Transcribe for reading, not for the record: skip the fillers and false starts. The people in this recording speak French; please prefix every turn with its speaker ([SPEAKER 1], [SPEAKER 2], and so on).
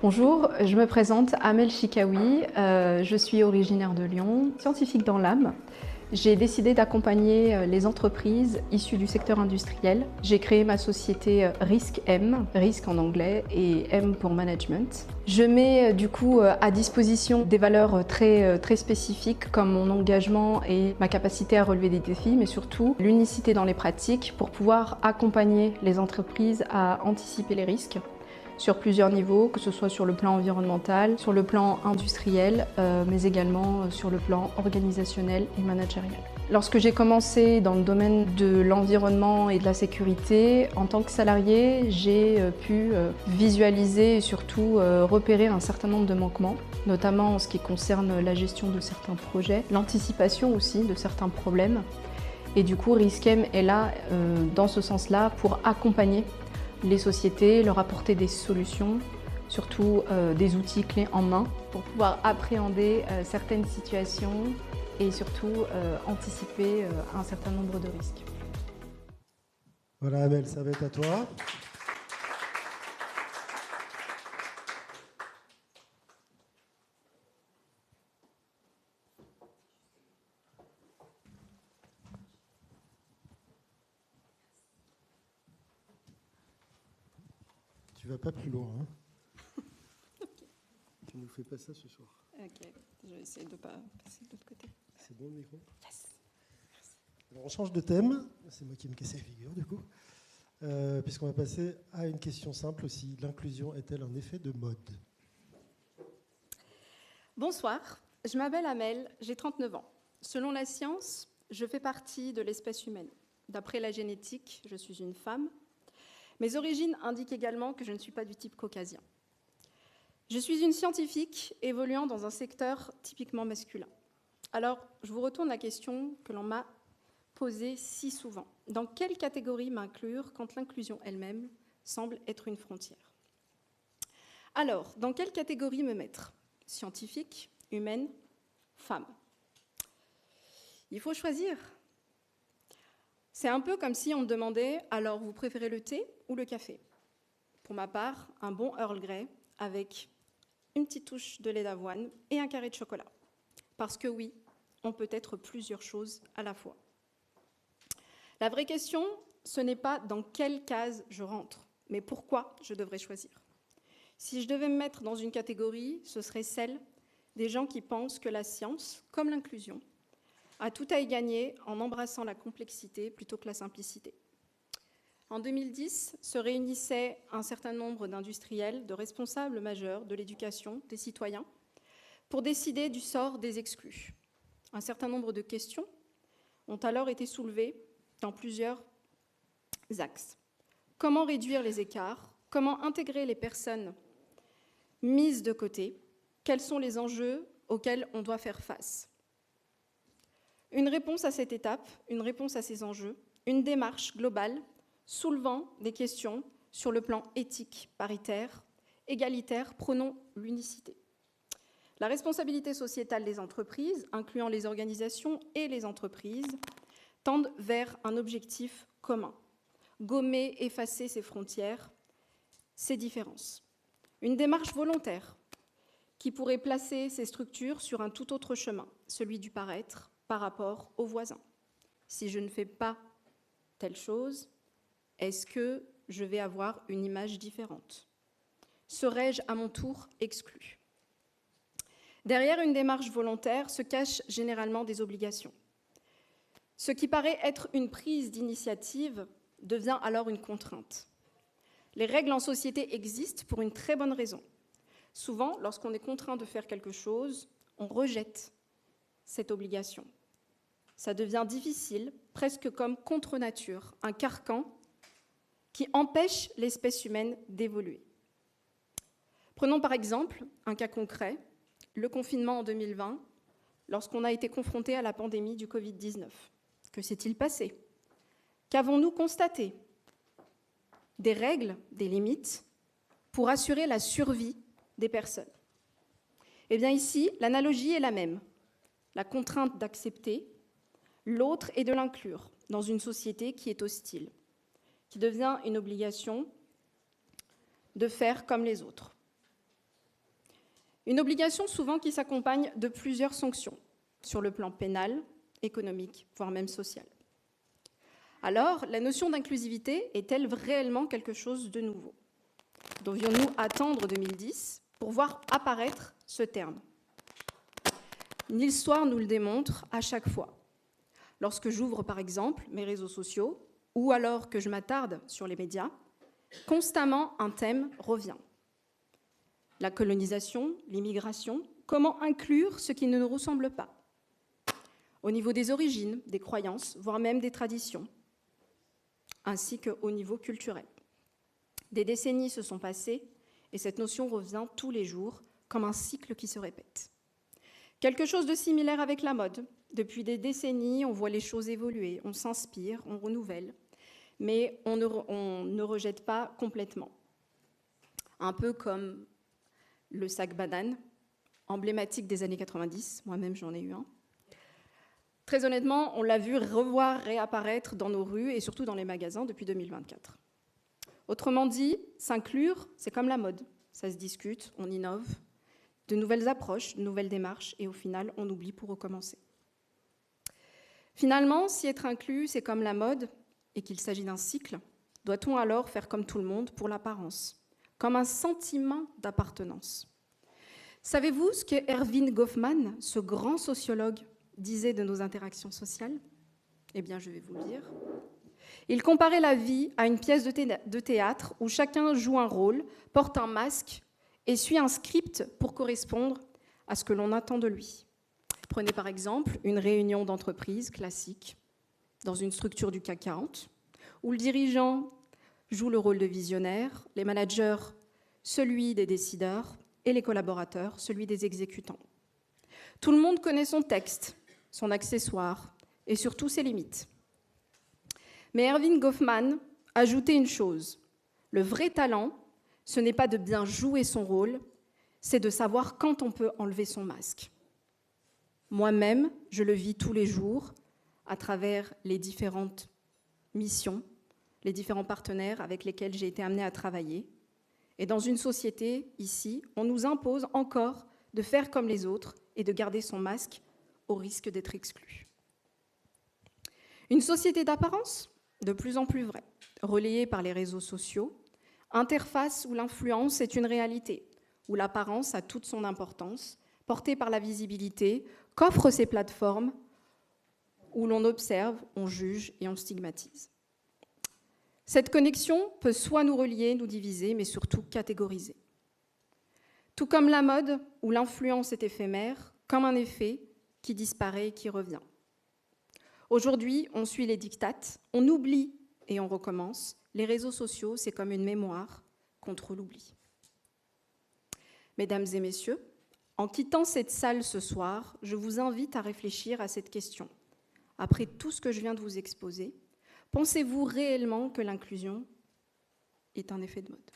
[SPEAKER 1] Bonjour, je me présente Amel Chikaoui, je suis originaire de Lyon, scientifique dans l'âme. J'ai décidé d'accompagner les entreprises issues du secteur industriel. J'ai créé ma société Risk M, Risk en anglais, et M pour Management. Je mets du coup à disposition des valeurs très spécifiques comme mon engagement et ma capacité à relever des défis, mais surtout l'unicité dans les pratiques pour pouvoir accompagner les entreprises à anticiper les risques sur plusieurs niveaux, que ce soit sur le plan environnemental, sur le plan industriel, mais également sur le plan organisationnel et managérial. Lorsque j'ai commencé dans le domaine de l'environnement et de la sécurité, en tant que salarié, j'ai pu visualiser et surtout repérer un certain nombre de manquements, notamment en ce qui concerne la gestion de certains projets, l'anticipation aussi de certains problèmes. Et du coup, Riskem est là, dans ce sens-là, pour accompagner les sociétés, leur apporter des solutions, surtout des outils clés en main pour pouvoir appréhender certaines situations et surtout anticiper un certain nombre de risques.
[SPEAKER 2] Voilà Amel, ça va être à toi. Tu vas pas plus loin. Hein.
[SPEAKER 3] Okay.
[SPEAKER 2] Tu nous fais pas ça ce soir.
[SPEAKER 3] Ok, je vais essayer de ne pas passer de l'autre côté.
[SPEAKER 2] C'est bon le micro?
[SPEAKER 3] Yes. Merci.
[SPEAKER 2] Alors on change de thème. C'est moi qui me cassais la figure du coup. Puisqu'on va passer à une question simple aussi. L'inclusion est-elle un effet de mode?
[SPEAKER 3] Bonsoir, je m'appelle Amel, j'ai 39 ans. Selon la science, je fais partie de l'espèce humaine. D'après la génétique, je suis une femme. Mes origines indiquent également que je ne suis pas du type caucasien. Je suis une scientifique évoluant dans un secteur typiquement masculin. Alors, je vous retourne la question que l'on m'a posée si souvent. Dans quelle catégorie m'inclure quand l'inclusion elle-même semble être une frontière? Alors, dans quelle catégorie me mettre? Scientifique, humaine, femme? Il faut choisir. C'est un peu comme si on me demandait « alors, vous préférez le thé ou le café ?» Pour ma part, un bon Earl Grey avec une petite touche de lait d'avoine et un carré de chocolat. Parce que oui, on peut être plusieurs choses à la fois. La vraie question, ce n'est pas dans quelle case je rentre, mais pourquoi je devrais choisir. Si je devais me mettre dans une catégorie, ce serait celle des gens qui pensent que la science, comme l'inclusion, a tout à y gagner en embrassant la complexité plutôt que la simplicité. En 2010, se réunissaient un certain nombre d'industriels, de responsables majeurs de l'éducation des citoyens, pour décider du sort des exclus. Un certain nombre de questions ont alors été soulevées dans plusieurs axes. Comment réduire les écarts? Comment intégrer les personnes mises de côté? Quels sont les enjeux auxquels on doit faire face? Une réponse à cette étape, une réponse à ces enjeux, une démarche globale soulevant des questions sur le plan éthique, paritaire, égalitaire, prônant l'unicité. La responsabilité sociétale des entreprises, incluant les organisations et les entreprises, tendent vers un objectif commun, gommer, effacer ces frontières, ces différences. Une démarche volontaire qui pourrait placer ces structures sur un tout autre chemin, celui du paraître, par rapport aux voisins. Si je ne fais pas telle chose, est-ce que je vais avoir une image différente? Serais-je à mon tour exclu? Derrière une démarche volontaire se cachent généralement des obligations. Ce qui paraît être une prise d'initiative devient alors une contrainte. Les règles en société existent pour une très bonne raison. Souvent, lorsqu'on est contraint de faire quelque chose, on rejette cette obligation. Ça devient difficile, presque comme contre nature, un carcan qui empêche l'espèce humaine d'évoluer. Prenons par exemple un cas concret, le confinement en 2020, lorsqu'on a été confronté à la pandémie du Covid-19. Que s'est-il passé? Qu'avons-nous constaté? Des règles, des limites, pour assurer la survie des personnes. Eh bien ici, l'analogie est la même. La contrainte d'accepter l'autre et de l'inclure dans une société qui est hostile, qui devient une obligation de faire comme les autres. Une obligation souvent qui s'accompagne de plusieurs sanctions, sur le plan pénal, économique, voire même social. Alors, la notion d'inclusivité est-elle réellement quelque chose de nouveau? Devions-nous attendre 2010 pour voir apparaître ce terme? L'histoire nous le démontre à chaque fois. Lorsque j'ouvre par exemple mes réseaux sociaux ou alors que je m'attarde sur les médias, constamment un thème revient. La colonisation, l'immigration, comment inclure ce qui ne nous ressemble pas? Au niveau des origines, des croyances, voire même des traditions, ainsi qu'au niveau culturel. Des décennies se sont passées et cette notion revient tous les jours comme un cycle qui se répète. Quelque chose de similaire avec la mode. Depuis des décennies, on voit les choses évoluer, on s'inspire, on renouvelle, mais on ne rejette pas complètement. Un peu comme le sac banane, emblématique des années 90, moi-même j'en ai eu un. Très honnêtement, on l'a vu revoir réapparaître dans nos rues et surtout dans les magasins depuis 2024. Autrement dit, s'inclure, c'est comme la mode. Ça se discute, on innove, de nouvelles approches, de nouvelles démarches, et au final, on oublie pour recommencer. Finalement, si être inclus, c'est comme la mode, et qu'il s'agit d'un cycle, doit-on alors faire comme tout le monde pour l'apparence, comme un sentiment d'appartenance? Savez-vous ce que Erving Goffman, ce grand sociologue, disait de nos interactions sociales? Eh bien, je vais vous le dire. Il comparait la vie à une pièce de théâtre où chacun joue un rôle, porte un masque et suit un script pour correspondre à ce que l'on attend de lui. Prenez par exemple une réunion d'entreprise classique dans une structure du CAC 40, où le dirigeant joue le rôle de visionnaire, les managers celui des décideurs et les collaborateurs celui des exécutants. Tout le monde connaît son texte, son accessoire et surtout ses limites. Mais Erving Goffman ajoutait une chose, le vrai talent, ce n'est pas de bien jouer son rôle, c'est de savoir quand on peut enlever son masque. Moi-même, je le vis tous les jours à travers les différentes missions, les différents partenaires avec lesquels j'ai été amenée à travailler. Et dans une société, ici, on nous impose encore de faire comme les autres et de garder son masque au risque d'être exclu. Une société d'apparence de plus en plus vraie, relayée par les réseaux sociaux, interface où l'influence est une réalité, où l'apparence a toute son importance, portée par la visibilité qu'offrent ces plateformes où l'on observe, on juge et on stigmatise. Cette connexion peut soit nous relier, nous diviser, mais surtout catégoriser. Tout comme la mode, où l'influence est éphémère, comme un effet qui disparaît et qui revient. Aujourd'hui, on suit les dictates, on oublie et on recommence. Les réseaux sociaux, c'est comme une mémoire contre l'oubli. Mesdames et messieurs, en quittant cette salle ce soir, je vous invite à réfléchir à cette question. Après tout ce que je viens de vous exposer, pensez-vous réellement que l'inclusion est un effet de mode ?